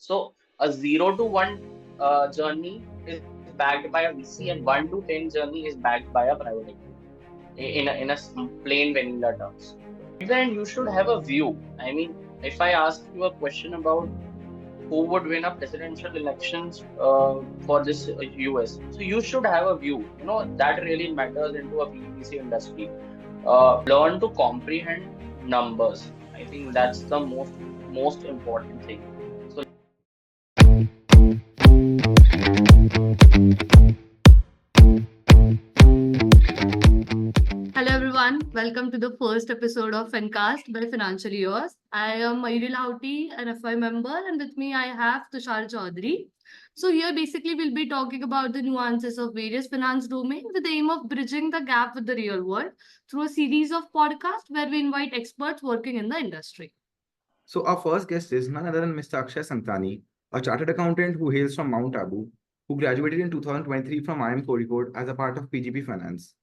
So a 0 to 1 journey is backed by a VC, and 1 to 10 journey is backed by a private equity in a plain vanilla terms. At the end, you should have a view. I mean, if I ask you a question about who would win a presidential elections for this US, so you should have a view. You know that really matters into a PVC industry. Learn to comprehend numbers. I think that's the most important thing. So Hello everyone, welcome to the first episode of Fincast by Financial Years. I am Mayuri Lauti, an FI member, and with me I have Tushar Chaudhary. So here basically we'll be talking about the nuances of various finance domains with the aim of bridging the gap with the real world through a series of podcasts where we invite experts working in the industry. So our first guest is none other than Mr. Akshay Sangtani, a chartered accountant who hails from Mount Abu, who graduated in 2023 from IIM Kozhikode as a part of PGP Finance.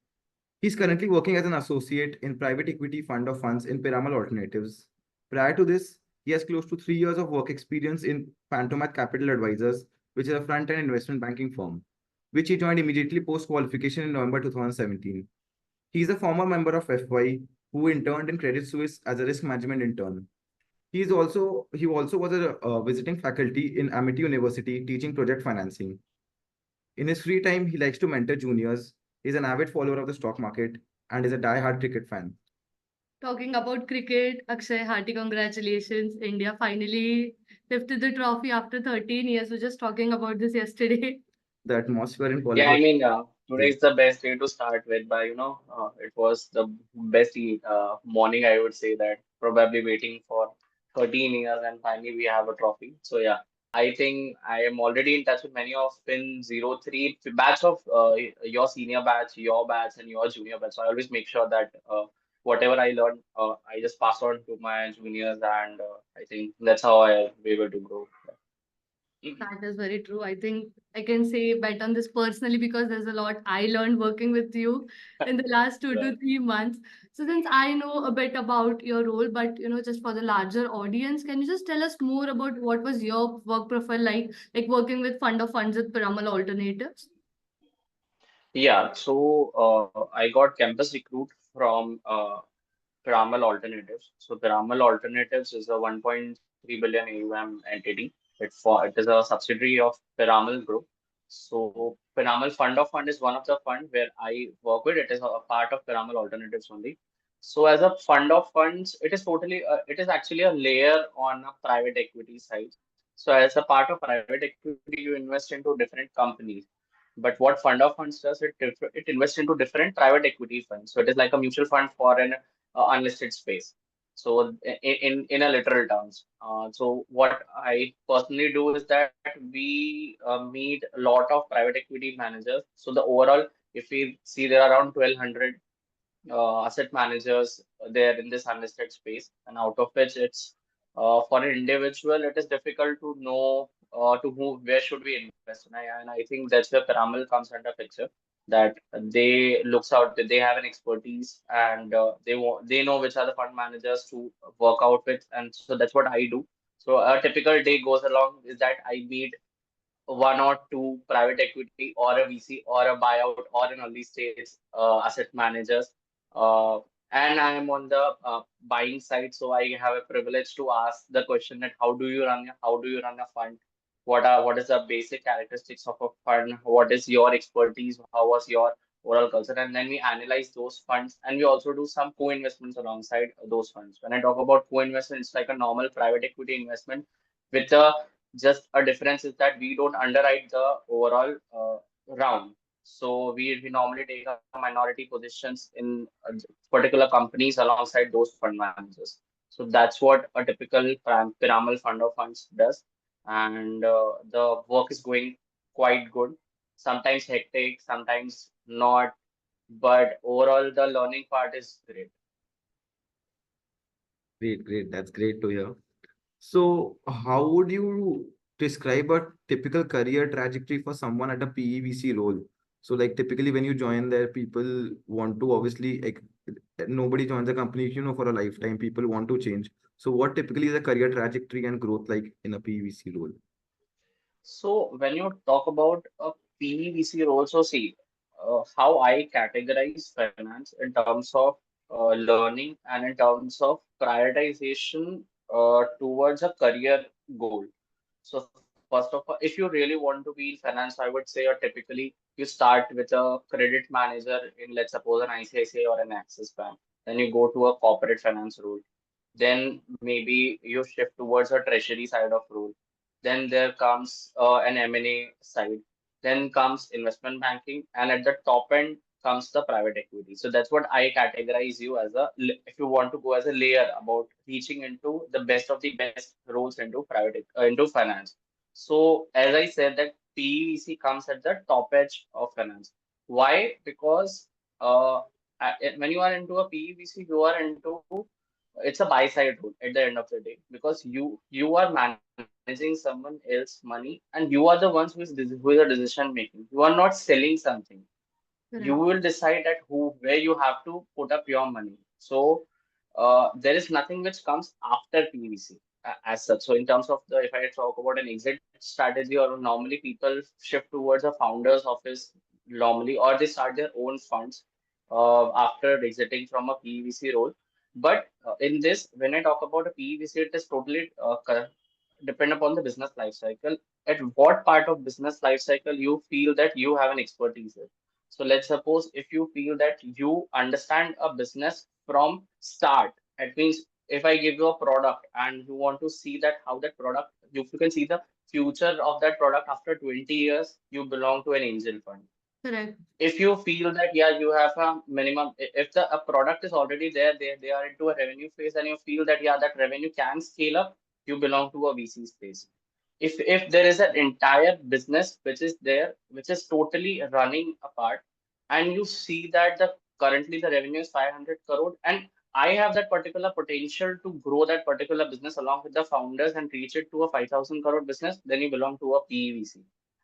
He's currently working as an associate in private equity fund of funds in Piramal Alternatives. Prior to this, he has close to 3 years of work experience in Pantomath Capital Advisors, which is a front-end investment banking firm, which he joined immediately post-qualification in November 2017. He is a former member of FY who interned in Credit Suisse as a risk management intern. He also was a visiting faculty in Amity University teaching project financing. In his free time, he likes to mentor juniors. He's an avid follower of the stock market and is a die-hard cricket fan. Talking about cricket, Akshay, hearty congratulations. India finally lifted the trophy after 13 years. We were just talking about this yesterday. The atmosphere in yeah, Bollywood. I mean, today is the best day to start with. By it was the best morning. I would say that probably waiting for 13 years, and finally we have a trophy. So yeah, I think I am already in touch with many of Fin 03 batch of your senior batch, your batch, and your junior batch. So I always make sure that whatever I learn, I just pass on to my juniors, and I think that's how I be able to grow. That is very true. I think I can say bet on this personally because there's a lot I learned working with you in the last two to Right. 3 months. So since I know a bit about your role, but just for the larger audience, can you just tell us more about what was your work profile like working with fund of funds with Piramal Alternatives? Yeah, so I got campus recruit from Piramal Alternatives. So Piramal Alternatives is a 1.3 billion AUM entity. It is a subsidiary of Piramal Group. So Piramal Fund of Fund is one of the fund where I work with. It is a part of Piramal Alternatives only. So as a fund of funds, it is actually a layer on a private equity side. So as a part of private equity, you invest into different companies. But what fund of funds does, it invests into different private equity funds. So it is like a mutual fund for an unlisted space. So in a literal terms. So what I personally do is that we meet a lot of private equity managers. So the overall, if we see there are around 1,200 asset managers there in this unlisted space, and out of which it's for an individual, it is difficult to know to who where should we invest. And I think that's where Piramal comes under picture. That they looks out that they have an expertise and they know which are the fund managers to work out with, and so that's what I do. So a typical day goes along is that I meet one or two private equity or a VC or a buyout or an early stage asset managers. Uh, and I am on the buying side, so I have a privilege to ask the question that how do you run a fund? What is the basic characteristics of a fund? What is your expertise? How was your overall culture? And then we analyze those funds, and we also do some co-investments alongside those funds. When I talk about co-investment, it's like a normal private equity investment with a just a difference is that we don't underwrite the overall round. So we normally take a minority positions in particular companies alongside those fund managers. So that's what a typical pyramidal fund of funds does. And the work is going quite good. Sometimes hectic, sometimes not. But overall, the learning part is great. Great, great. That's great to hear. So, how would you describe a typical career trajectory for someone at a PEVC role? So, like typically when you join there, people want to obviously like nobody joins a company, for a lifetime. People want to change. So what typically is a career trajectory and growth like in a PVC role? So when you talk about a PVC role, so see how I categorize finance in terms of learning and in terms of prioritization towards a career goal. So first of all, if you really want to be in finance, I would say, or typically you start with a credit manager in, let's suppose, an ICICI or an Axis Bank. Then you go to a corporate finance role. Then maybe you shift towards a treasury side of role. Then there comes an M&A side. Then comes investment banking, and at the top end comes the private equity. So that's what I categorize you as a, if you want to go as a layer about reaching into the best of the best roles into into finance. So as I said, that PVC comes at the top edge of finance. Why? Because when you are into a PVC, you are into, it's a buy side rule at the end of the day, because you are managing someone else money, and you are the ones who is the decision making. You are not selling something. You Correct. will decide at who, where you have to put up your money. So there is nothing which comes after PVC as such. So in terms of the, if I talk about an exit strategy, or normally people shift towards a founder's office normally, or they start their own funds after exiting from a PVC role. But in this, when I talk about a PVC, it is totally depend upon the business life cycle. At what part of business life cycle you feel that you have an expertise in. So let's suppose if you feel that you understand a business from start, it means if I give you a product and you want to see that how that product, you can see the future of that product after 20 years, you belong to an angel fund. Correct. If you feel that yeah, you have a minimum, if the a product is already there, they are into a revenue phase, and you feel that yeah, that revenue can scale up, you belong to a VC space. If there is an entire business which is there, which is totally running apart, and you see that the currently the revenue is 500 crore, and I have that particular potential to grow that particular business along with the founders and reach it to a 5,000 crore business, then you belong to a PEVC.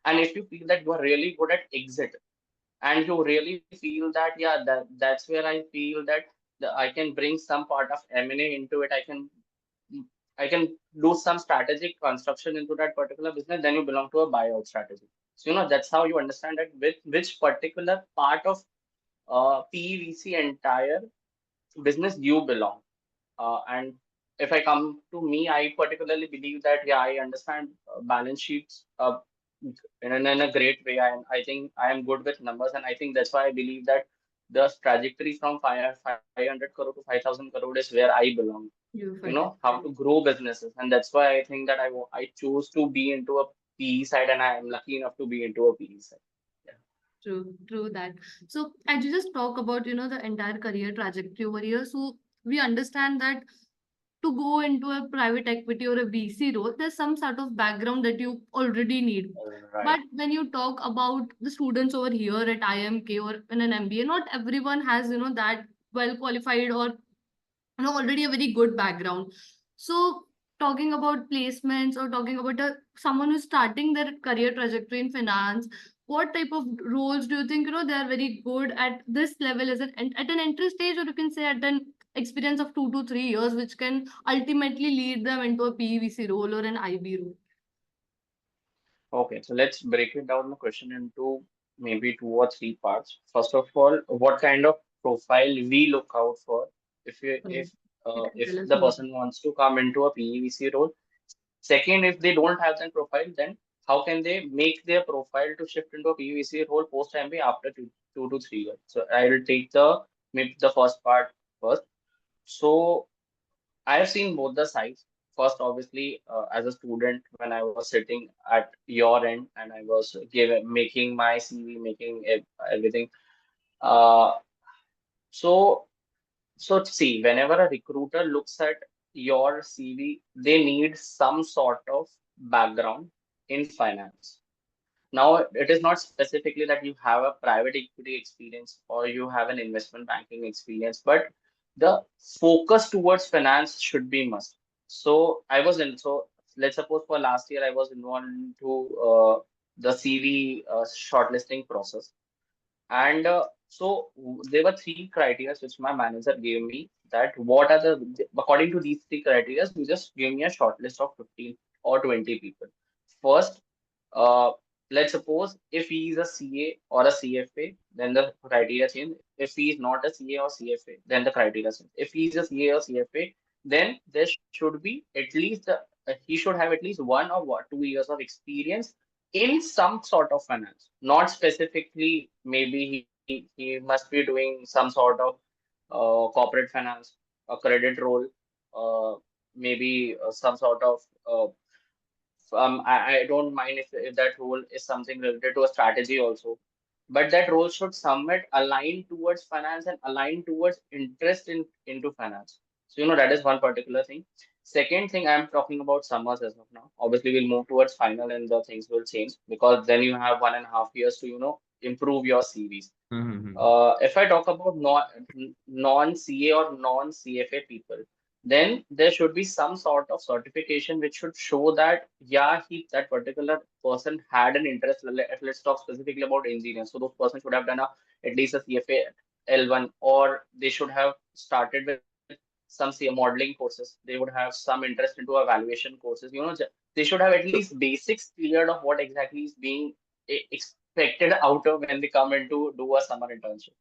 And if you feel that you are really good at exit, and you really feel that yeah, that's where I feel that I can bring some part of M&A into it, I can do some strategic construction into that particular business, then you belong to a buyout strategy. So that's how you understand that with which particular part of PVC entire business you belong. And if I come to me, I particularly believe that yeah, I understand balance sheets in a great way. I think I am good with numbers, and I think that's why I believe that the trajectory from 500 crore to 5,000 crore is where I belong. You fit it. How to grow businesses, and that's why I think that I chose to be into a PE side, and I am lucky enough to be into a PE side. Yeah. True that. So, as you just talk about, the entire career trajectory over here, so we understand that to go into a private equity or a VC role, there's some sort of background that you already need. Right. But when you talk about the students over here at IMK or in an MBA, not everyone has, that well qualified or already a very good background. So talking about placements or talking about someone who's starting their career trajectory in finance, what type of roles do you think they are very good at this level? Is it at an entry stage, or you can say at an experience of 2 to 3 years, which can ultimately lead them into a PVC role or an IB role? Okay, so let's break it down the question into maybe two or three parts. First of all, what kind of profile we look out for if you Okay. You can if tell us the more. person wants to come into a PEVC role. Second, if they don't have that profile, then how can they make their profile to shift into a PEVC role post MBA after 2 to 3 years? So I will take maybe the first part first. So I have seen both the sides. First, obviously, as a student, when I was sitting at your end and I was making my CV, making everything. Uh, so, so see, whenever a recruiter looks at your CV, they need some sort of background in finance. Now, it is not specifically that you have a private equity experience or you have an investment banking experience, but the focus towards finance should be must. So I was in, so let's suppose for last year, I was involved into the CV shortlisting process. And There were three criteria which my manager gave me, that what are according to these three criteria, you just give me a short list of 15 or 20 people. First, uh, let's suppose if he is a CA or a CFA, then the criteria change. If he is not a CA or CFA, then the criteria change. If he is a CA or CFA, then there should be at least he should have at least 1 or 2 years of experience in some sort of finance, not specifically. Maybe he must be doing some sort of corporate finance, a credit role, uh, maybe some sort of I don't mind if that role is something related to a strategy also, but that role should somewhat align towards finance and align towards interest into finance. So, that is one particular thing. Second thing, I'm talking about summers as of now. Obviously, we'll move towards final and the things will change, because then you have 1.5 years to, improve your CVs. Mm-hmm. If I talk about non-CA or non-CFA people, then there should be some sort of certification which should show that, yeah, that particular person had an interest. Let's talk specifically about engineers. So those persons should have done at least a CFA L1, or they should have started with some CA modeling courses. They would have some interest into evaluation courses. They should have at least basics cleared of what exactly is being expected out of when they come into do a summer internship.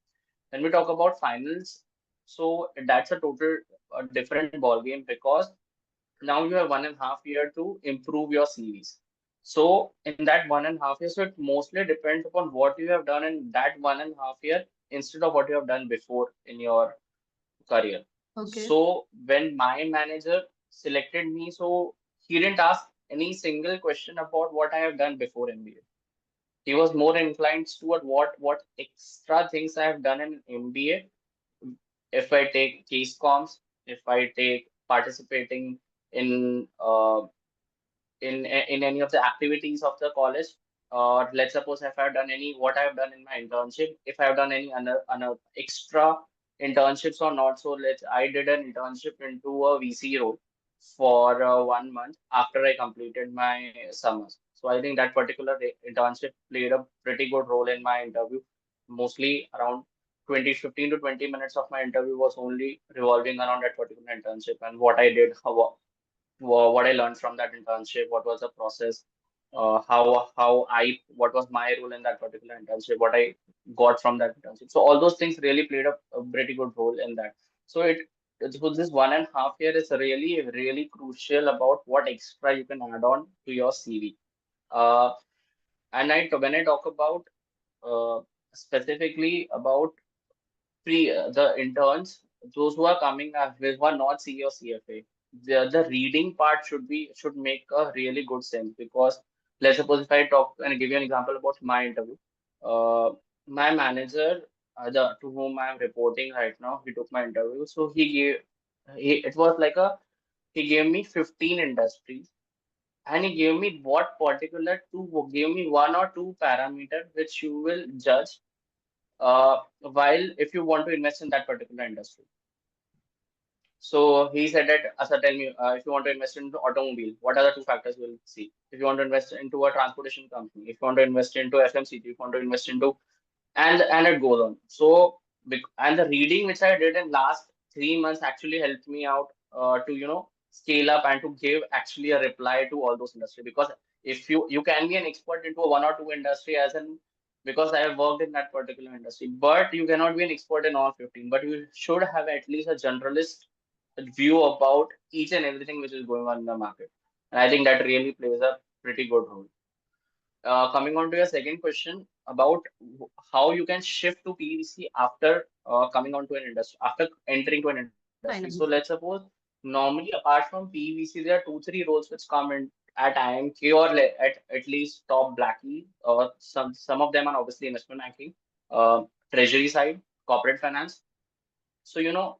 When we talk about finals, so that's a total different ball game, because now you have 1.5 year to improve your CVs. So in that 1.5 years, so it mostly depends upon what you have done in that 1.5 year instead of what you have done before in your career. Okay. So when my manager selected me, so he didn't ask any single question about what I have done before MBA. He was more inclined toward what extra things I have done in MBA. If I take case comms, if I take participating in in any of the activities of the college, or let's suppose if I've done any what I've done in my internship, if I've done any other extra internships or not. So I did an internship into a VC role for 1 month after I completed my summers. So I think that particular internship played a pretty good role in my interview. Mostly around 15 to 20 minutes of my interview was only revolving around that particular internship and what I did, what I learned from that internship, what was the process, what was my role in that particular internship, what I got from that internship. So all those things really played a pretty good role in that. So this 1.5 year is really crucial about what extra you can add on to your CV. Uh, and when I talk about specifically about the interns, those who are coming who are not CA or CFA, the reading part should make a really good sense, because let's suppose if I talk and give you an example about my interview, uh, my manager, to whom I'm reporting right now, he took my interview. So it was like he gave me 15 industries, and he gave me gave me one or two parameter which you will judge while if you want to invest in that particular industry. So he said that, Asa, tell me, if you want to invest into automobile, what are the two factors we'll see? If you want to invest into a transportation company, if you want to invest into FMCG, if you want to invest into, and it goes on. So, and the reading which I did in last 3 months actually helped me out to, scale up and to give actually a reply to all those industry. Because if you can be an expert into a one or two industry as an, because I have worked in that particular industry, but you cannot be an expert in all 15. But you should have at least a generalist view about each and everything which is going on in the market. And I think that really plays a pretty good role. Coming on to your second question about how you can shift to PVC after coming on to an industry, after entering to an industry. So let's Finance. suppose normally apart from PVC, there are 2 3 roles which come in at IMK or at least top Blackie. Some of them are obviously investment banking, treasury side, corporate finance. So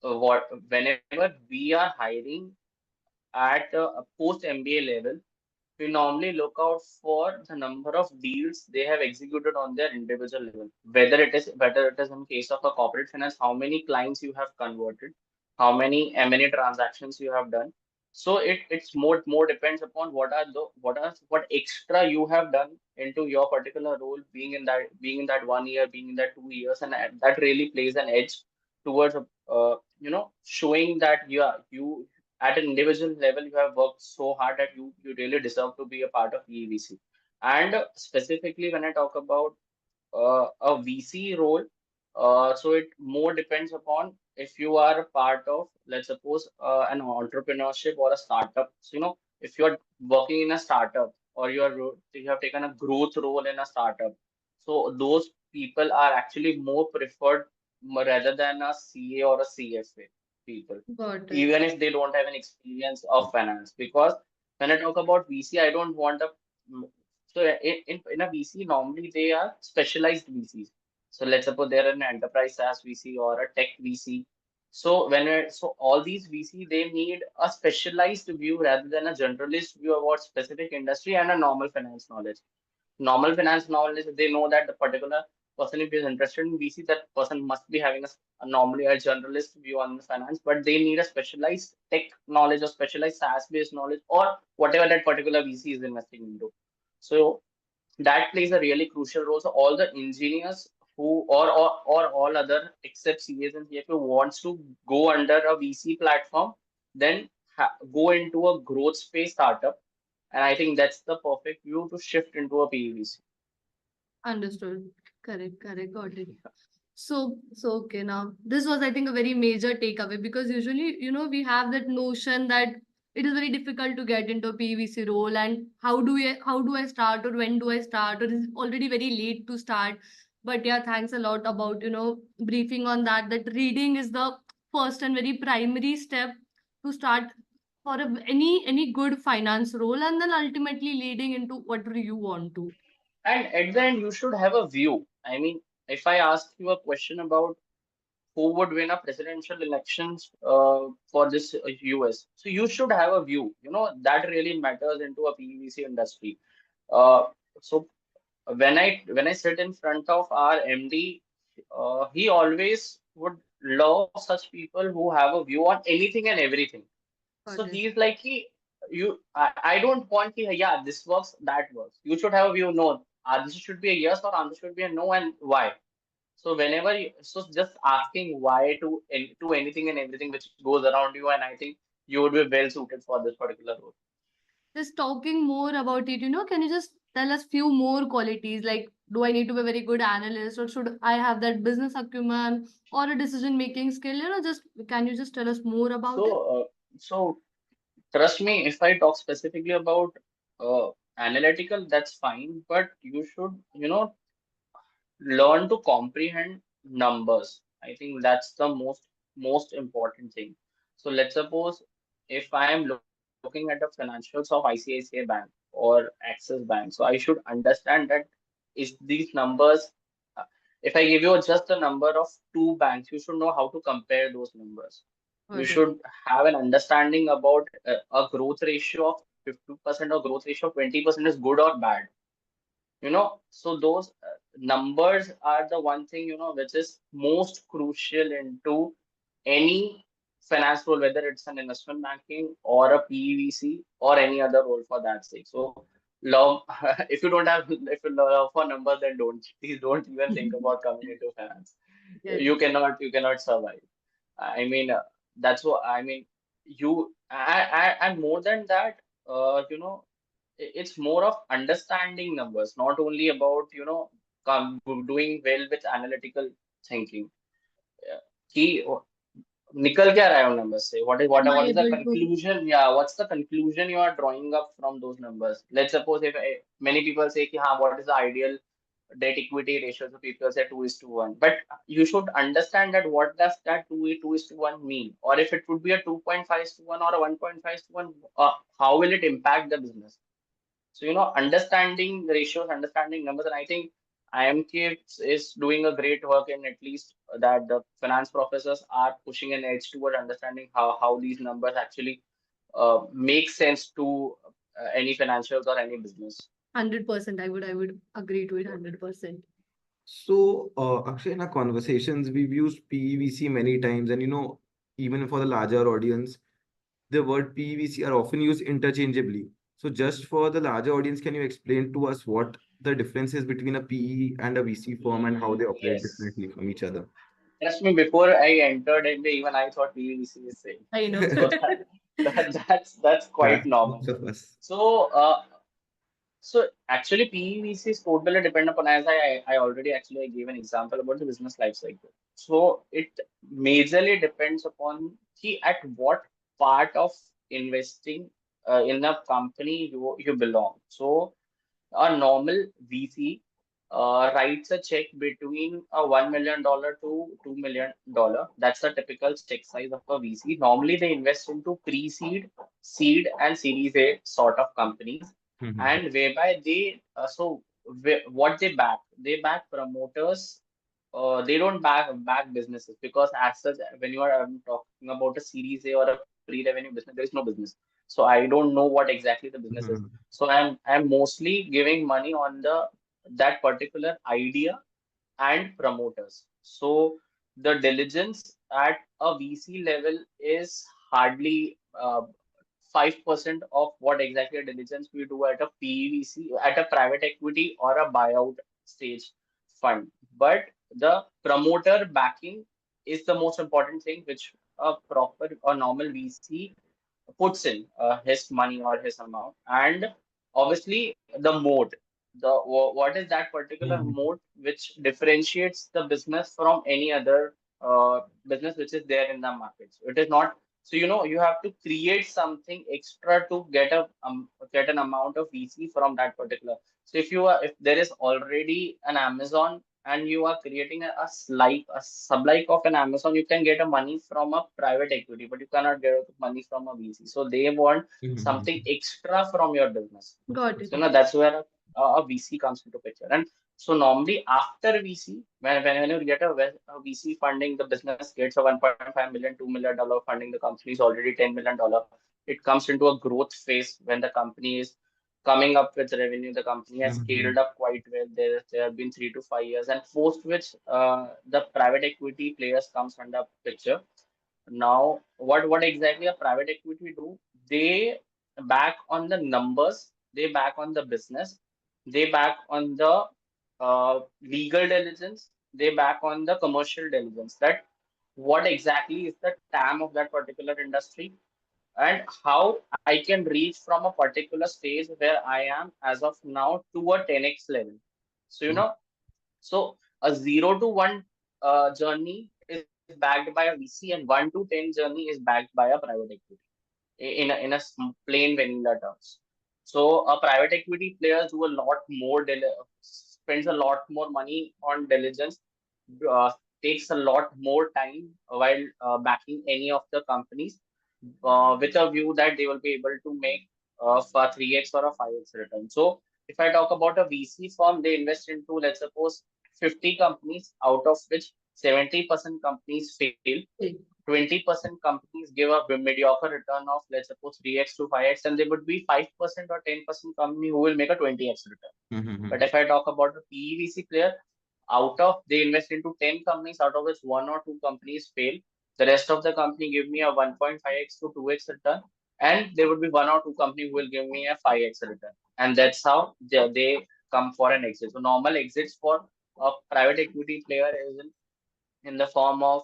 what whenever we are hiring at a post MBA level, we normally look out for the number of deals they have executed on their individual level. Whether it is in case of a corporate finance, how many clients you have converted, how many M&A transactions you have done. So it's more depends upon what extra you have done into your particular role, being in that 1 year, being in that 2 years, and that really plays an edge towards showing that you at an individual level you have worked so hard that you really deserve to be a part of EVC. And specifically when I talk about a VC role. So it more depends upon if you are a part of, let's suppose, an entrepreneurship or a startup. So, if you're working in a startup or you have taken a growth role in a startup, so those people are actually more preferred rather than a CA or a CFA people, Got it. even if they don't have an experience of finance. Because when I talk about VC, I don't want a so in a VC, normally they are specialized VCs. So let's suppose they're an enterprise SaaS VC or a tech VC. So all these VC, they need a specialized view rather than a generalist view about specific industry and a normal finance knowledge. Normal finance knowledge, they know that the particular person, if is interested in VC, that person must be having a normally a generalist view on the finance, but they need a specialized tech knowledge or specialized SaaS based knowledge or whatever that particular VC is investing into. So that plays a really crucial role. So all the engineers who or all other except CAs and CFA wants to go under a VC platform, then go into a growth space startup. And I think that's the perfect view to shift into a PEVC. Understood. Correct. Got it. So okay, now this was, I think, a very major takeaway, because usually, we have that notion that it is very difficult to get into a PVC role, and how do I start, or when do I start, or is it already very late to start? But yeah, thanks a lot about, briefing on that. That reading is the first and very primary step to start for any good finance role, and then ultimately leading into what do you want to. And at the end, you should have a view. I mean, if I ask you a question about who would win a presidential elections for this US, so you should have a view. That really matters into a PVC industry. Uh, so when I sit in front of our MD, he always would love such people who have a view on anything and everything. So Got it. he's like I don't want yeah, this works, that works. You should have a view. No, this should be a yes or answer should be a no, and why. So so just asking why to anything and everything which goes around you, and I think you would be well suited for this particular role. Just talking more about it, can you just tell us few more qualities? Like, do I need to be a very good analyst, or should I have that business acumen or a decision making skill? Just can you just tell us more So about it? so trust me, if I talk specifically about analytical, that's fine, but you should learn to comprehend numbers. I think that's the most important thing. So let's suppose if I am looking at the financials of ICICI Bank or Axis Bank, so I should understand that is these numbers. uh, If I give you just a number of two banks, you should know how to compare those numbers. You Got it. should have an understanding about a growth ratio of 50% or growth ratio of 20% is good or bad. So those numbers are the one thing which is most crucial into any finance role, whether it's an investment banking or a PVC or any other role for that sake. So love if you don't have if you love for numbers, then don't even think about coming into finance. Get it. You cannot survive. I mean, that's what I mean. And more than that, it's more of understanding numbers, not only about, doing well with analytical thinking. Yeah. Key, निकल क्या रहा है उन numbers से? Am I What is the able to? conclusion? Yeah, what's the conclusion you are drawing up from those numbers? Let's suppose if many people say कि हाँ, what is the ideal debt equity ratio? So people say 2:1. But you should understand that what does that 2:1 mean? Or if it would be a 2.5:1 or a 1.5:1, how will it impact the business? So, understanding ratios, understanding numbers, and I think IMK is doing a great work in at least that the finance professors are pushing an edge toward understanding how these numbers actually make sense to any financials or any business. 100%. I would agree to it 100%. So, Akshay, in our conversations, we've used PEVC many times, and even for the larger audience, the word PEVC are often used interchangeably. So just for the larger audience, can you explain to us what the difference is between a PE and a VC firm and how they operate Yes. differently from each other? Trust me, before I entered in, even I thought PVC is same. I know. So that's quite That's normal. most of us. So so actually PVC is totally depend upon, as I already actually I gave an example about the business life cycle. So it majorly depends upon at what part of investing in a company you belong. So a normal VC writes a check between a $1 million to $2 million. That's the typical check size of a VC. Normally, they invest into pre-seed, seed, and Series A sort of companies, Mhm. and whereby what they back promoters. They don't back businesses, because as such, when you are talking about a Series A or a pre-revenue business, there is no business. So I don't know what exactly the business is. Mhm. So I'm mostly giving money on the that particular idea and promoters. So the diligence at a VC level is hardly 5% of what exactly a diligence we do at a PEVC, at a private equity or a buyout stage fund. But the promoter backing is the most important thing, which a proper or normal VC puts in his money or his amount. And obviously the mode, what is that particular Mhm. mode which differentiates the business from any other business which is there in the market. So it is not, so you have to create something extra to get an amount of VC from that particular. So if there is already an Amazon and you are creating a sub-like of an Amazon, you can get a money from a private equity, but you cannot get money from a VC. So they want something Mhm. extra from your business. Got it. So that's where a VC comes into picture. And so normally after VC, when you get a VC funding, the business gets a 1.5 million, $2 million funding. The company is already $10 million. It comes into a growth phase when the company is coming up with revenue. The company has scaled Mhm. up quite well. There have been 3 to 5 years, and post which the private equity players comes under picture. Now, what exactly a private equity do? They back on the numbers, they back on the business, they back on the legal diligence, they back on the commercial diligence. That what exactly is the TAM of that particular industry, and how I can reach from a particular stage where I am as of now to a 10x level. So, so a 0 to 1 journey is backed by a VC, and 1 to 10 journey is backed by a private equity plain vanilla terms. So a private equity players do a lot more, spends a lot more money on diligence, uh, takes a lot more time while backing any of the companies, with a view that they will be able to make a 3x or a 5x return. So if I talk about a VC firm, they invest into, let's suppose, 50 companies, out of which 70% companies fail. Okay. 20% companies give a mediocre return of, let's suppose, 3x to 5x, and there would be 5% or 10% company who will make a 20x return. But Mhm. if I talk about a PEVC player, out of they invest into 10 companies, out of which one or two companies fail. The rest of the company give me a 1.5x to 2x return, and there would be one or two company who will give me a 5x return. And that's how they come for an exit. So normal exits for a private equity player is in the form of,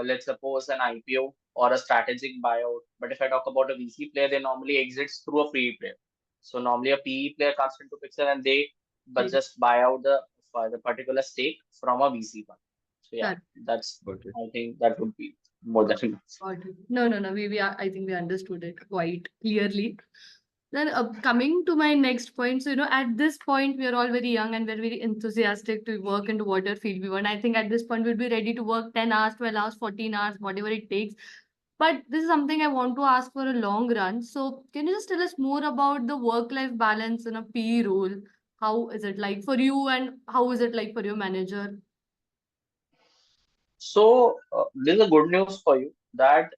let's suppose, an IPO or a strategic buyout. But if I talk about a VC player, they normally exits through a PE player. So normally a PE player comes into picture, and they but Okay. just buy out the particular stake from a VC fund. So yeah, Got that's, Got it. I think that would be more than enough. got it. No, no, no. I think we understood it quite clearly. Then coming to my next point, so at this point we are all very young and we're very enthusiastic to work into whatever field we want. I think at this point we'll be ready to work 10 hours, 12 hours, 14 hours, whatever it takes. But this is something I want to ask for a long run. So can you just tell us more about the work-life balance in a PE role? How is it like for you, and how is it like for your manager? So there's a good news for you that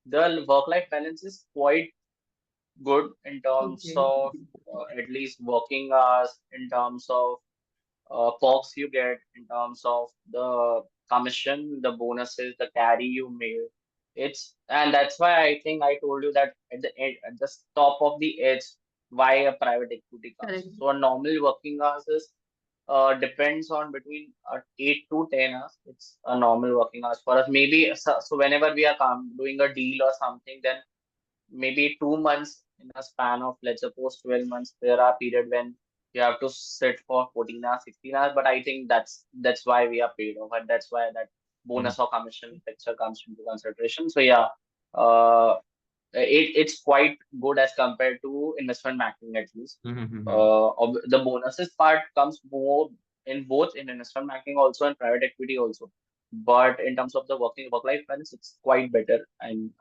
the work-life balance is quite good in terms Okay. of at least working hours, in terms of perks you get, in terms of the commission, the bonuses, the carry you made. And that's why I think I told you that at the top of the edge, why a private equity comes. Correct. So a normal working hours is depends on between 8 to 10 hours. It's a normal working hours for us. Maybe so whenever we are doing a deal or something, then maybe 2 months in a span of, let's suppose, 12 months, there are period when you have to sit for 14 hours, 16 hours. But I think that's why we are paid off, and that's why that bonus or commission picture comes into consideration. So yeah, uh, it's quite good as compared to investment banking at least. The bonuses part comes more in both in investment banking also and private equity also. But in terms of the work-life balance, it's quite better in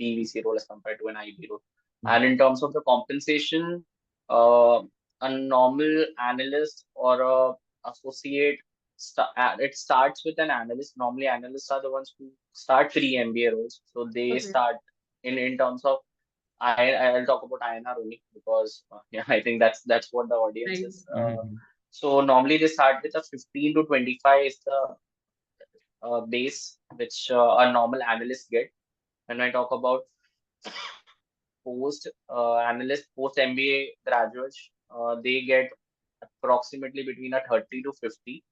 PVC role as compared to an IB role. And in terms of the compensation, a normal analyst or a associate, it starts with an analyst. Normally, analysts are the ones who start pre-MBA roles. So they Okay. start in terms of I'll talk about INR only because yeah, I think that's what the audience Right. is. So normally they start with a 15 to 25 is the base which a normal analyst get. When I talk about post analyst, post MBA graduates, they get approximately between a 30 to 50.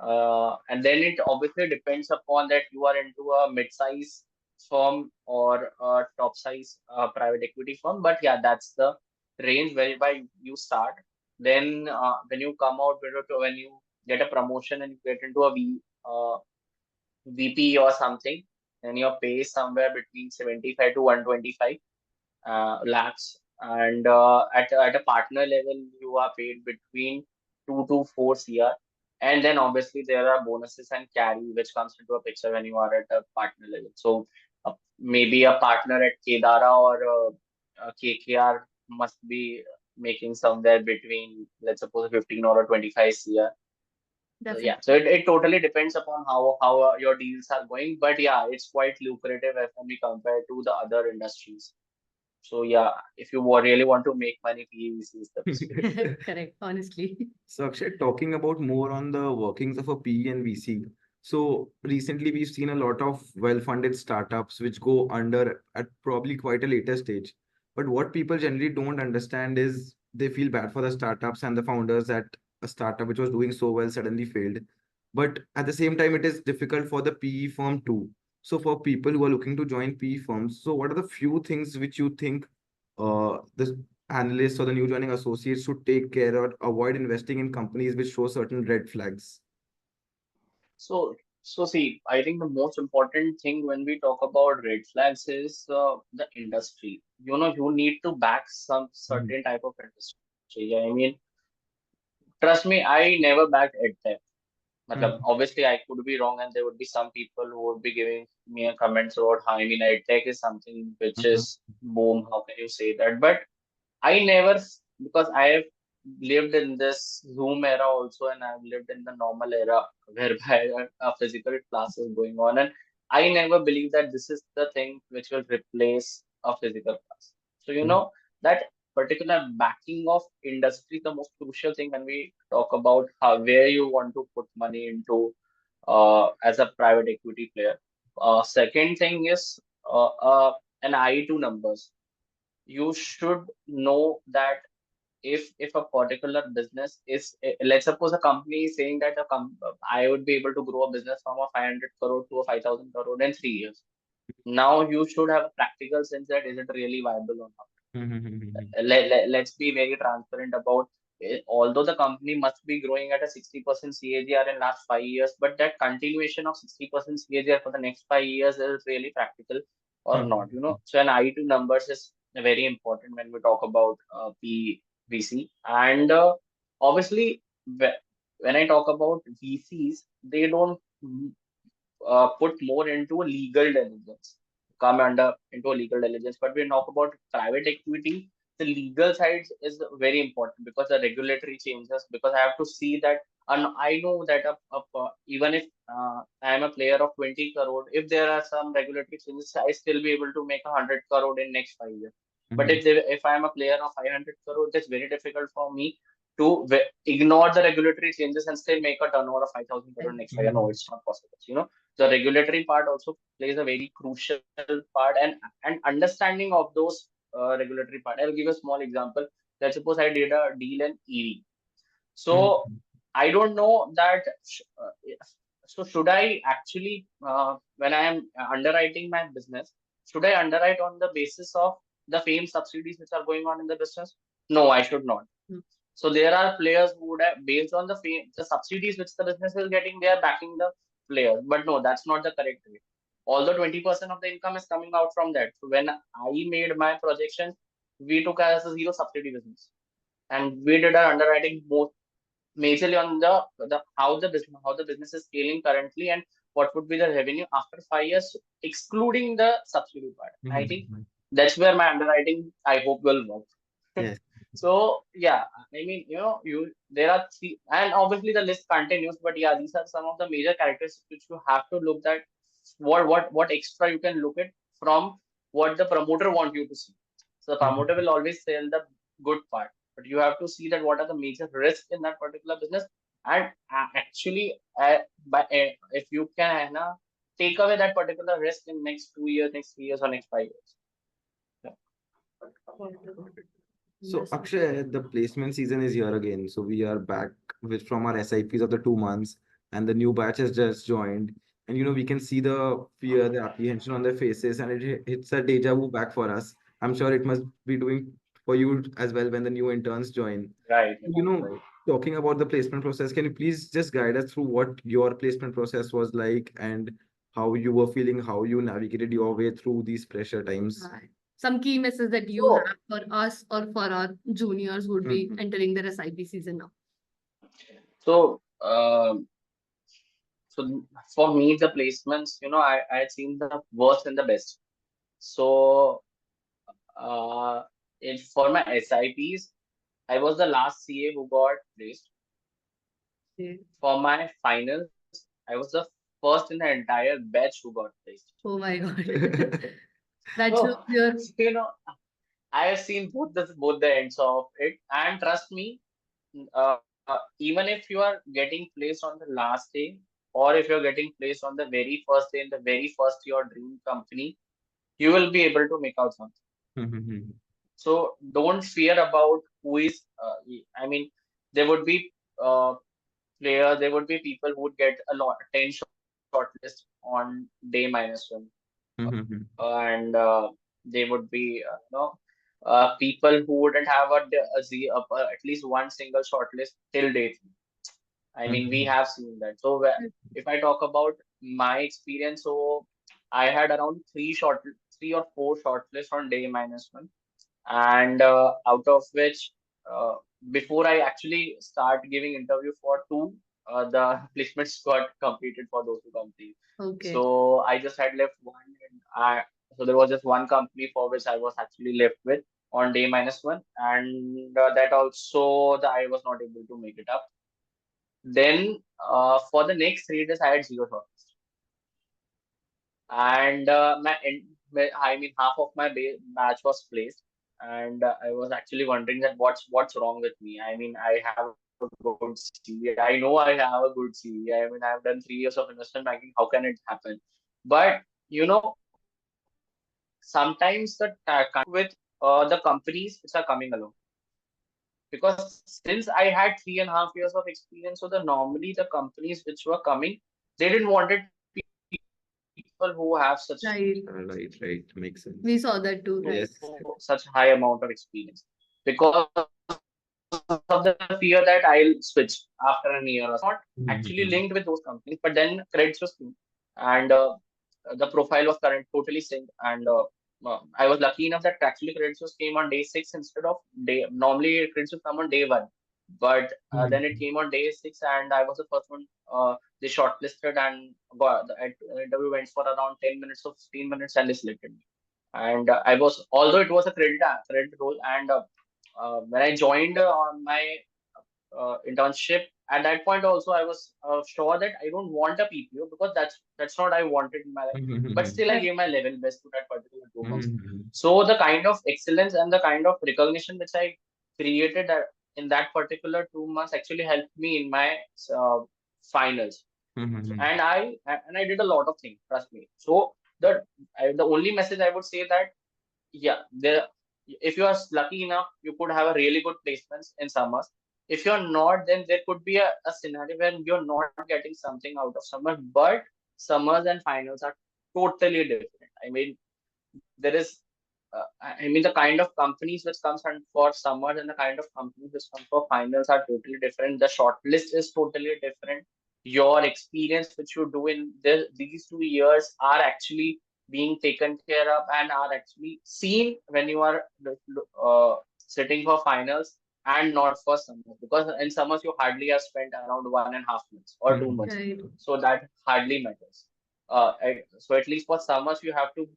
And then it obviously depends upon that you are into a mid-size firm or a top-size private equity firm. But yeah, that's the range whereby you start. Then when you come out, when you get a promotion and you get into a VP or something, then your pay is somewhere between 75 to 125 lakhs, and at a partner level, you are paid between 2 to 4 CR, and then obviously there are bonuses and carry which comes into a picture when you are at a partner level. So maybe a partner at Kedara or KKR must be making somewhere between, let's suppose, 15 or a 25 CR. So yeah, so Definitely. it totally depends upon how your deals are going, but yeah, it's quite lucrative as when we compare to the other industries. So yeah, if you really want to make money, PVC is the best way. Correct. Honestly. So, Akshay, talking about more on the workings of a PE and VC. So, recently we've seen a lot of well-funded startups which go under at probably quite a later stage. But what people generally don't understand is they feel bad for the startups and the founders that a startup which was doing so well suddenly failed. But at the same time, it is difficult for the PE firm too. So, for people who are looking to join PE firms, so what are the few things which you think the analysts or the new joining associates should take care or avoid investing in companies which show certain red flags? So see, I think the most important thing when we talk about red flags is the industry. You need to back some Mhm. certain type of industry. I mean, trust me, I never backed EdTech. Matlab, Mhm. obviously, I could be wrong, and there would be some people who would be giving me a comments about how, I mean, EdTech is something which Mhm. is boom. How can you say that? But I never, because I have lived in this Zoom era also, and I've lived in the normal era whereby a physical class is going on, and I never believe that this is the thing which will replace a physical class. So that particular backing of industry, the most crucial thing when we talk about how where you want to put money into as a private equity player. Second thing is an eye to numbers. You should know that if a particular business is, let's suppose a company is saying that I would be able to grow a business from a 500 crore to a 5,000 crore in 3 years. Now you should have a practical sense that is it really viable or not. Mhm. Let's be very transparent about it. Although the company must be growing at a 60% CAGR in last 5 years, but that continuation of 60% CAGR for the next 5 years is really practical or not. Mhm. So an eye to numbers is very important when we talk about PVC. And obviously, when I talk about VCs, they don't put more into a legal diligence, come under into a legal diligence. But when we talk about private equity, the legal side is very important because the regulatory changes. Because I have to see that, and I know that even if I am a player of 20 crore, if there are some regulatory changes, I still be able to make 100 crore in next 5 years. But Mhm. if I am a player of 500 crore, that's very difficult for me to ignore the regulatory changes and still make a turnover of 5,000 crore Right. next 5 years. No, Mhm. it's not possible. the regulatory part also plays a very crucial part, and understanding of those regulatory part. I'll give a small example. Let's suppose I did a deal in EV. So Mhm. I don't know that. So should I actually, when I am underwriting my business, should I underwrite on the basis of the FAME subsidies which are going on in the business? No, I should not. Mm. So there are players who would have, based on the FAME, the subsidies which the business is getting, they are backing the players. But no, that's not the correct way. Although 20% of the income is coming out from that. So when I made my projections, we took as a zero subsidy business, and we did our underwriting more majorly on the how the business is scaling currently, and what would be the revenue after 5 years, excluding the subsidy part. I think Mhm. that's where my underwriting, I hope, will work. Yes. So yeah, I mean, you there are three, and obviously the list continues, but yeah, these are some of the major characteristics which you have to look at. What extra you can look at from what the promoter want you to see. So the promoter Mhm. will always sell the good part, but you have to see that what are the major risks in that particular business, and actually, if you can take away that particular risk in next 2 years, next 3 years, or next 5 years. Yeah. So Yes. Akshay, the placement season is here again. So we are back with from our SIPs of the 2 months, and the new batch has just joined. And we can see the fear, the apprehension on their faces, and it's a deja vu back for us. I'm sure it must be doing for you as well when the new interns join. Right, You know, right. Talking about the placement process, can you please just guide us through what your placement process was like and how you were feeling, how you navigated your way through these pressure times? Right. Some key messages that you So, have for us or for our juniors who would be Mhm. entering their SIP season now. so, so for me, the placements, I had seen the worst and the best. So, uh, for my SIPs, I was the last CA who got placed. Okay. For my finals, I was the first in the entire batch who got placed. Oh my God. That shows So, your I have seen both the ends of it, and trust me, even if you are getting placed on the last day, or if you're getting placed on the very first day in the very first your dream company, you will be able to make out something. Mhm. So don't fear about who is. I mean, there would be players, there would be people who would get a lot 10 shortlist on day -1, Mhm. and they would be people who wouldn't have at least one single shortlist till day 3. I mean, we Mhm. have seen that. So if I talk about my experience, so I had around three or four shortlists on day -1, and out of which, uh, before I actually start giving interview for two, the placements got completed for those two companies. okay. So I just had left one, and so there was just one company for which I was actually left with on day -1, and that also I was not able to make it up. Then for the next 3 days, I had zero shortlist, and I mean half of my batch was placed, and I was actually wondering that what's wrong with me. I mean, I have a good CV. I know I have a good CV. I mean, I've done 3 years of investment banking. How can it happen? But sometimes the with the companies which are coming along, because since I had 3.5 years of experience, so normally the companies which were coming, they didn't wanted people who have such Right. Right, right. Makes We sense. saw that too, right? Yes. such high amount of experience, because of the fear that I'll switch after a year or so. I was not actually linked with those Mhm. companies, but then credits was came, and the profile was totally synced, and I was lucky enough that actually credits was came on day 6 instead of day. Normally credits will come on day 1, but then it Mhm. came on day 6, and I was the first one. They shortlisted, and the interview went for around 10 minutes or 15 minutes, and they selected me. And I was, although it was a credit role, and when I joined on my internship, at that point also I was sure that I don't want a PPO, because that's not I wanted in my life. But Mhm. still, I Right. gave my level best to that particular 2 months. Mhm. So the kind of excellence and the kind of recognition which I created in that particular 2 months actually helped me in my uh, finals. Mm-hmm. And I did a lot of things, trust me. So the only message I would say that, yeah, there, if you are lucky enough, you could have a really good placements in summers. If you're not, then there could be a scenario where you're not getting something out of summer, but summers and finals are totally different. I mean, there is I mean, the kind of companies which comes on for summers and the kind of companies which come for finals are totally different. The shortlist is totally different. Your experience which you do in these 2 years are actually being taken care of and are actually seen when you are sitting for finals and not for summers. Because in summers you hardly have spent around 1.5 months or 2 months, Right. so that hardly matters. So at least for summers you have to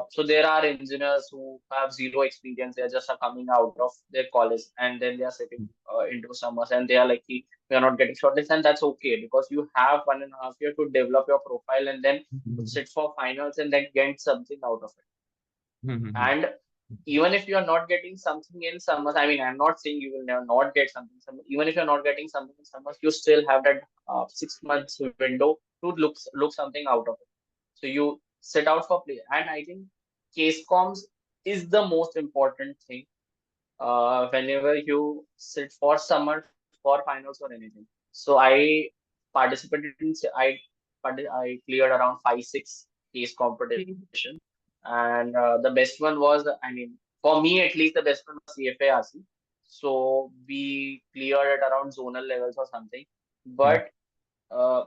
so there are engineers who have zero experience. They're just coming out of their college and then they are sitting into summers and they are like, "Ki, we are not getting shortlisted," and that's okay because you have 1.5 year to develop your profile and then sit for finals and then get something out of it. Mm-hmm. And even if you are not getting something in summers, I mean, I'm not saying you will never not get something. Even if you're not getting something in summers, you still have that 6 months window to look something out of it. So you set out for play, and I think case comms is the most important thing whenever you sit for summer, for finals or anything. So I participated in I cleared around 5-6 case competition, and the best one was, I mean, for me at least, the best one was CFARC. So we cleared at around zonal levels or something, but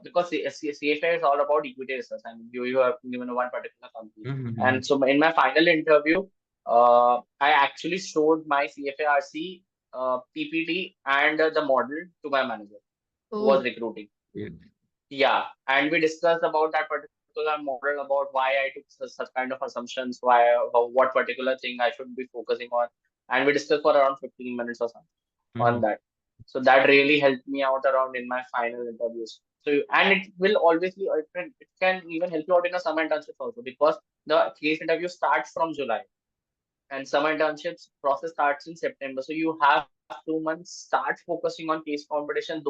because CFA is all about equity research, and you are given one particular company. Mm-hmm. And so in my final interview, I actually showed my CFARC PPT and the model to my manager who was Oh, recruiting. Yeah. Yeah, and we discussed about that particular model, about why I took such kind of assumptions, what particular thing I should be focusing on, and we discussed for around 15 minutes or something Mm-hmm. on that. So that really helped me out around in my final interviews. So and it will always be it can even help you out in a summer internship also, because the case interview starts from July and summer internships process starts in September. So you have 2 months. Start focusing on case competition.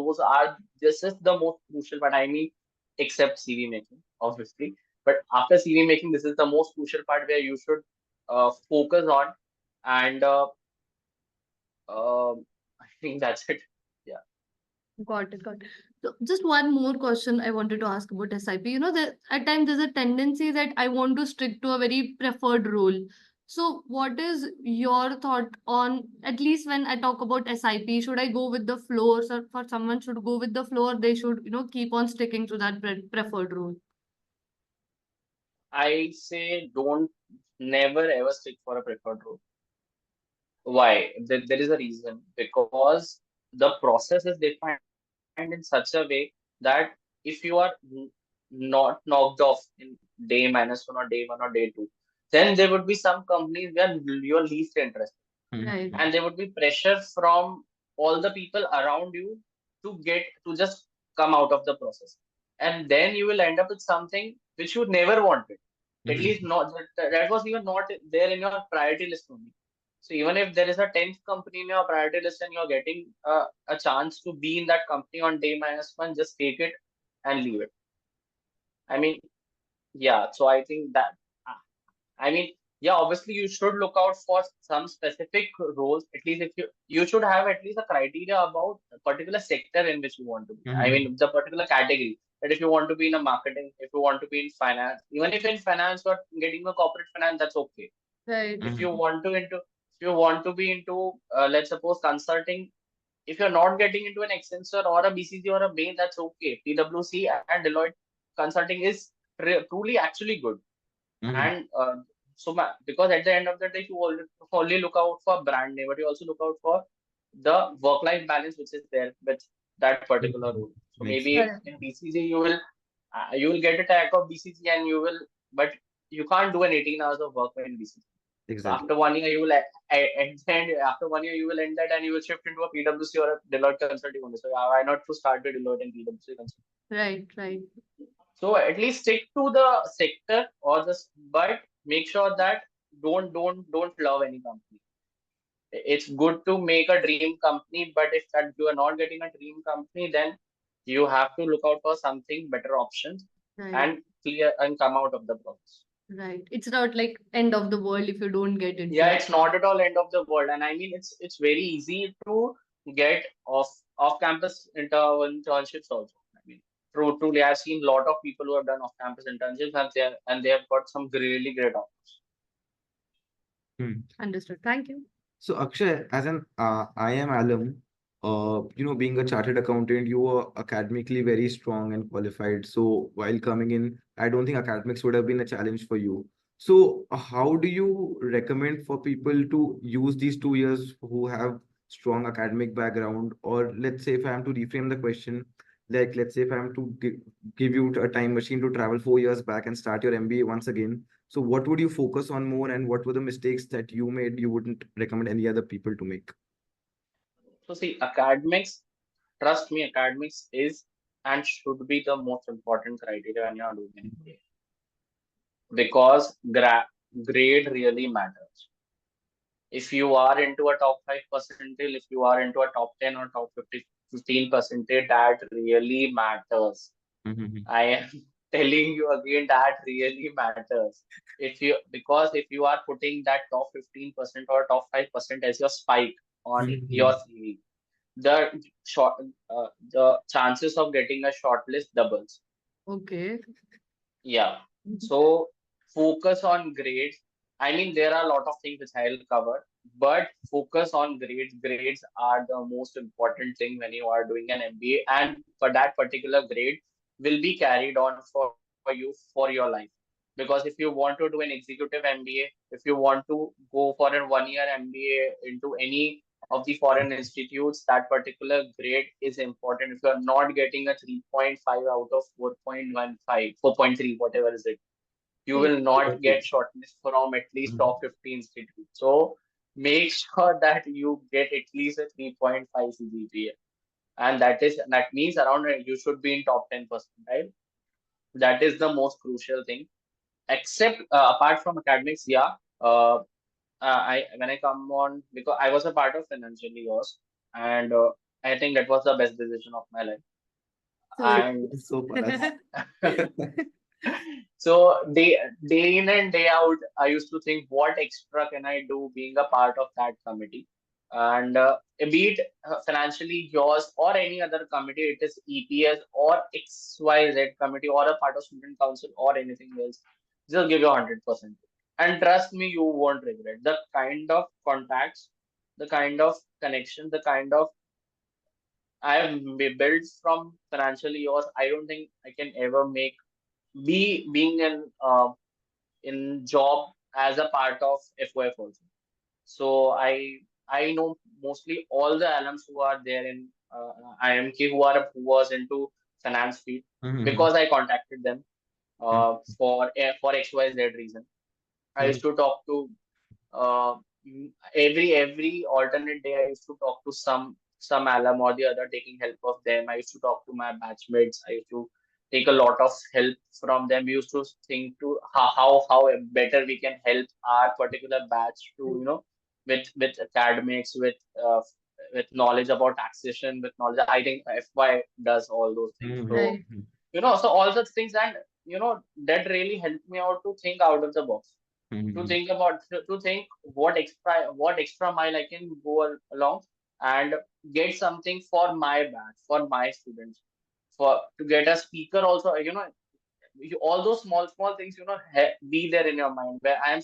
This is the most crucial part. I mean, except CV making, obviously. But after CV making, this is the most crucial part where you should focus on. And I think that's it. Yeah. got it, got it. So just one more question I wanted to ask about SIP. You know, that at times there's a tendency that I want to stick to a very preferred role. So, what is your thought on, at least when I talk about SIP, should I go with the flow, or for someone should go with the flow, or they should, keep on sticking to that preferred role? I say don't never ever stick for a preferred role. Why? There is a reason, because the process is defined in such a way that if you are not knocked off in day -1 or day 2, then there would be some companies where you're least interested, Right. and there would be pressure from all the people around you to just come out of the process, and then you will end up with something which you never wanted. At least Mm-hmm. not that was even not there in your priority list only. So even if there is a 10th company in your priority list and you're getting a chance to be in that company on day -1, just take it and leave it. I mean, yeah. So I think that, uh, I mean, yeah, obviously you should look out for some specific roles. At least if you should have at least a criteria about a particular sector in which you want to be. I Mm-hmm. mean, the particular category. That if you want to be in a marketing, if you want to be in finance, even if in finance you're getting a corporate finance, that's okay. Right. If you Mm-hmm. want to into, if you want to be into, let's suppose consulting, if you're not getting into an Accenture or a BCG or a Bain, that's okay. PwC and Deloitte consulting is truly actually good. Mm-hmm. And because at the end of the day, you only look out for brand name, but you also look out for the work-life balance which is there with that particular Mm-hmm. role. So Makes maybe Correct. in BCG you will get a tag of BCG and but you can't do an 18 hours of work in BCG. So exactly. after 1 year, you will after 1 year you will end that and you will shift into a PwC or a Deloitte consulting only. So why not to start with Deloitte and PwC consulting? Right. Right. So at least stick to the sector or but make sure that don't love any company. It's good to make a dream company, but if that you are not getting a dream company, then You have to look out for something better options Right. and clear and come out of the process. Right. It's not like end of the world if you don't get Yeah, into it. it's not at all end of the world, and I mean it's very easy to get off campus internships also. I mean, truly, I've seen a lot of people who have done off campus internships and they have got some really great offers. Understood. Thank you. So Akshay, as an IM alum, being a chartered accountant, you were academically very strong and qualified. So while coming in, I don't think academics would have been a challenge for you. So how do you recommend for people to use these 2 years who have strong academic background? Or let's say if I am to reframe the question, like let's say if I am to give you a time machine to travel 4 years back and start your MBA once again. So what would you focus on more, and what were the mistakes that you made you wouldn't recommend any other people to make? So see, academics, trust me, academics is and should be the most important criteria when you are doing an MBA because grade really matters. If you are into a top 5 percentile, if you are into a top 10 or top 50, 15 percentile, that really matters. Mhm. I am telling you again that really matters. Because if you are putting that top 15% or top 5% as your spike on your Mhm. CV, the short the chances of getting a shortlist doubles. Okay. Yeah. So focus on grades. I mean, there are a lot of things which I'll cover, but focus on grades. Grades are the most important thing when you are doing an MBA, and for that particular grade will be carried on for you for your life. Because if you want to do an executive MBA, if you want to go for a 1 year MBA into any of the foreign institutes, that particular grade is important. If you are not getting a 3.5 out of 4.15, 4.3, whatever is it, you Okay. will not get shortlisted from at least top 50 institutes. So make sure that you get at least a 3.5 CGPA. And that means around you should be in top 10%, right? That is the most crucial thing. Except apart from academics, yeah. I when I come on because I was a part of financially yours, and I think that was the best decision of my life. So, And So for us. so day in and day out, I used to think, what extra can I do being a part of that committee? And be it financially yours or any other committee, it is EPS or XYZ committee or a part of student council or anything else, just give your 100%. And trust me, you won't regret the kind of contacts, the kind of connection, the kind of I have built from financially yours. I don't think I can ever make be being in job as a part of FOF also. So I know mostly all the alums who are there in IMK who was into finance field Mhm. because I contacted them for XYZ reason. I used Mhm. to talk to uh, every alternate day I used to talk to some alum or the other, taking help of them. I used to talk to my batchmates. I used to take a lot of help from them. We used to think to how better we can help our particular batch to with academics, with knowledge about taxation, with knowledge. I think FY does all those things. So right. so all such things, and that really helped me out to think out of the box, to Mhm. think about to think what extra mile I can go along and get something for my batch, for my students, for to get a speaker also. All those small things, be there in your mind. Where I am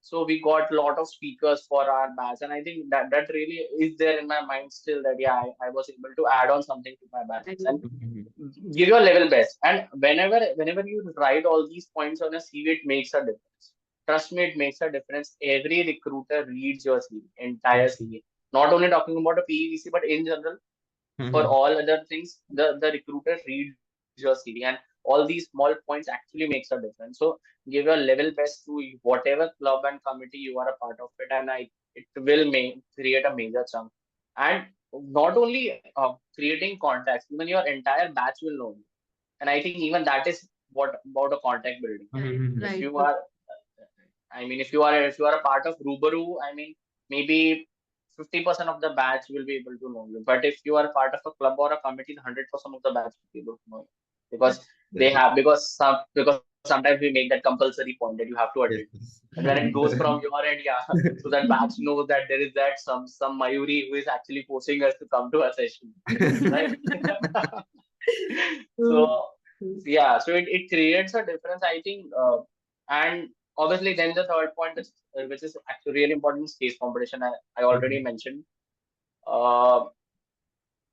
so we got a lot of speakers for our batch, and I think that really is there in my mind still. That yeah, I was able to add on something to my batch Right. and Mhm. give your level best. And whenever you write all these points on a CV, it makes a difference. Trust me, it makes a difference. Every recruiter reads your CV, entire CV. Not only talking about a PEVC, but in general, for Mhm. all other things, the recruiter reads your CV, and all these small points actually makes a difference. So give your level best to whatever club and committee you are a part of it, and it will create a major chunk. And not only creating contacts, even your entire batch will know you. And I think even that is what about a contact building. Mhm. If Right. you are, I mean, if you are a part of Rubaru, I mean, maybe 50% of the batch will be able to know you. But if you are part of a club or a committee, 100% of the batch will be able to know you. Because they Yes. have because sometimes we make that compulsory point that you have to attend. Yes. And when it goes from your end, yeah, so that batch knows that there is that some Mayuri who is actually forcing us to come to a session, right? Mm. So yeah, so it creates a difference, I think, and obviously then the third point, which is actually really important, is case competition. I already mentioned. Uh,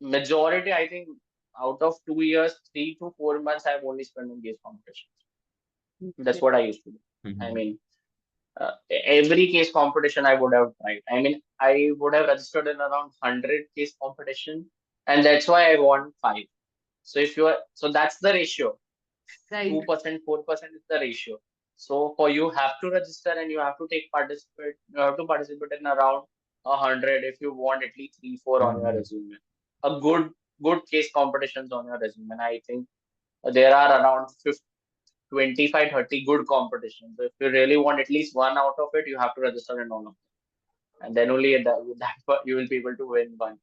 Majority, I think, out of 2 years, 3 to 4 months, I've only spent on case competitions. That's Okay. what I used to do. I Mhm. mean, every case competition I would have tried. I mean, I would have registered in around 100 case competition, and that's why I won five. So if you are, so that's the ratio. Right. 2%, 4% is the ratio. So for you have to register and you have to participate. You have to participate in around 100 if you want at least 3, 4 on your Mhm. resume. A good case competitions on your resume. And I think there are around 50, 25, 30 good competitions. So if you really want at least one out of it, you have to register in all of them. And then only that you will be able to win one.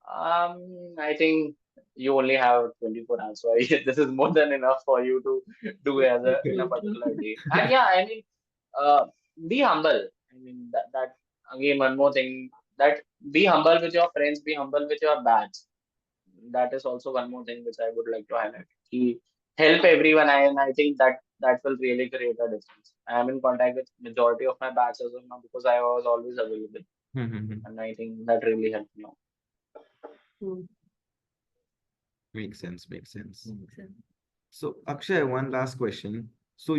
I think you only have 24 hours, so this is more than enough for you to do as a in a True, true. particular day. And yeah, I mean, uh, be humble. I mean that again one more thing, that be humble with your friends, be humble with your batch. That is also one more thing which I would like to highlight. Help everyone, and I think that will really create a difference. I am in contact with majority of my batch as of now because I was always available, Mhm. and I think that really helped me out. True. Makes sense. Makes sense. Makes sense. So, Akshay, one last question. So,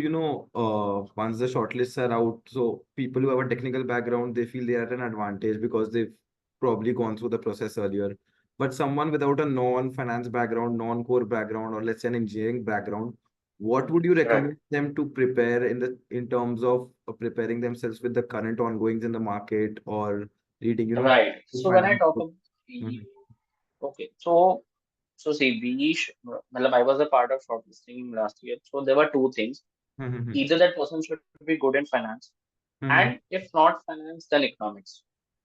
once the shortlists are out, so people who have a technical background, they feel they are at an advantage because they've probably gone through the process earlier. But someone without a non-finance background, non-core background, or let's say an engineering background, what would you Right. recommend them to prepare in terms of preparing themselves with the current ongoings in the market or reading, Right. So when I finance talk books? about Mhm. okay, so see, matlab, I was a part of shortlisting last year. So there were two things. Mhm. Either that person should be good in finance, and Mhm. if not finance, then economics.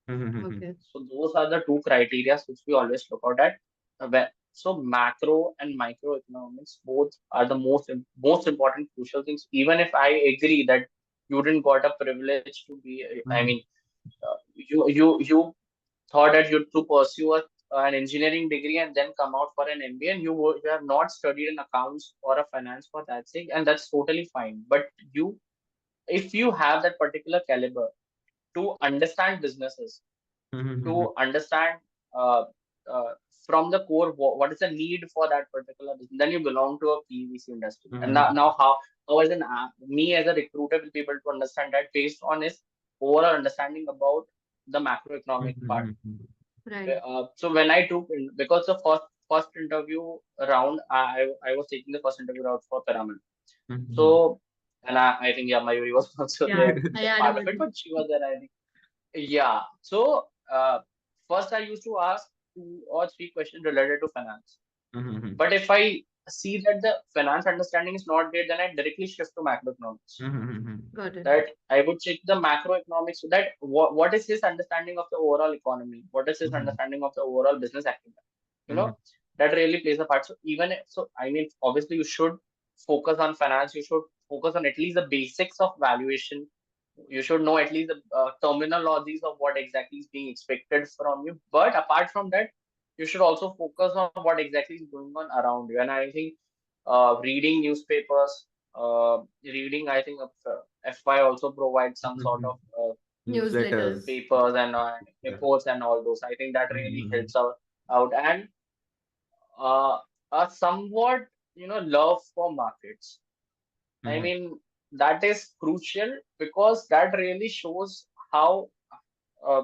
Mhm. Okay. So those are the two criteria which we always look out at. So macro and microeconomics both are the most important crucial things. Even if I agree that you didn't got a privilege to be, I mean, Mhm. you thought that you to pursue an engineering degree and then come out for an MBA, and you have not studied in accounts or a finance for that sake, and that's totally fine. But if you have that particular caliber to understand businesses, to Mhm. understand uh, uh, from the core what is the need for that particular business, then you belong to a PVC industry. And Mhm. now how as me as a recruiter will be able to understand that based on his overall understanding about the macroeconomic part. Mhm. Right. So when I took because the first interview round, I was taking the first interview round for Piramal. Mhm. So and I think yeah, Mayuri was also Yeah, there I had a part of it, meeting. but she was there, I think. Yeah. So first I used to ask 2 or 3 questions related to finance. Mhm. But if I see that the finance understanding is not there, then I directly shift to macroeconomics. Mhm. Got it. That I would check the macroeconomics. So that what is his understanding of the overall economy? What is his Mhm. understanding of the overall business acumen? You Mhm. know, that really plays a part. So I mean, obviously you should focus on finance. You should focus on at least the basics of valuation. You should know at least the terminologies of what exactly is being expected from you. But apart from that, you should also focus on what exactly is going on around you. And I think reading newspapers, reading, I think FY also provides some sort Mhm. of Newsletters. Newsletters. papers and Yeah. reports and all those. I think that really Mhm. helps out. And uh, a somewhat, love for markets. I Mhm. mean, that is crucial because that really shows how, uh,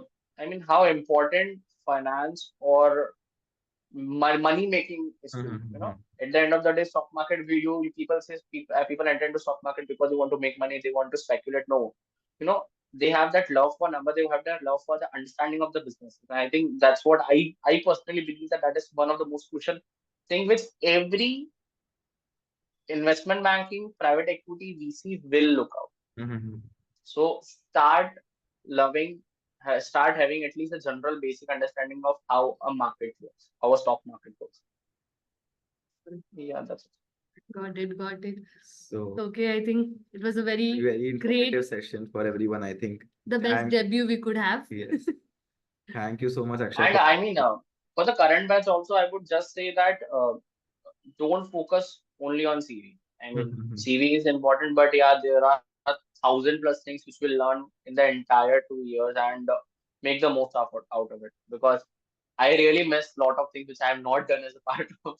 how important finance or money making is to you. Mhm. At the end of the day, stock market, people say people enter into stock market because they want to make money, they want to speculate. No, they have that love for number, they have that love for the understanding of the business. And I think that's what I personally believe that is one of the most crucial thing which every investment banking, private equity, VC will look out. Mhm. So start loving. start having at least a general basic understanding of how a market works, how a stock market works. Yeah, that's it. Got it, got it. So Okay, I think it was a very very great, informative session for everyone, I think. the best Thank debut we could have. yes. Thank you so much, Akshay. And I mean, for the current batch also, I would just say that don't focus only on CV. I mean, CV is important, but yeah, there are 1,000+ things which we'll learn in the entire 2 years, and make the most out of it. Because I really missed a lot of things which I have not done as a part of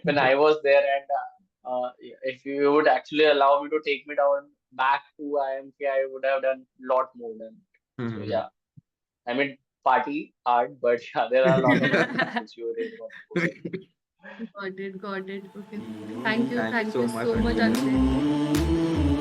when I was there. And if you would actually allow me to take me down back to IMK, I would have done a lot more than it. So yeah, I mean, party hard, but yeah, there are a lot of things which you really want to focus. Got it, got it. Okay. Thank you Thank so you much, so much, Akshay. Akshay.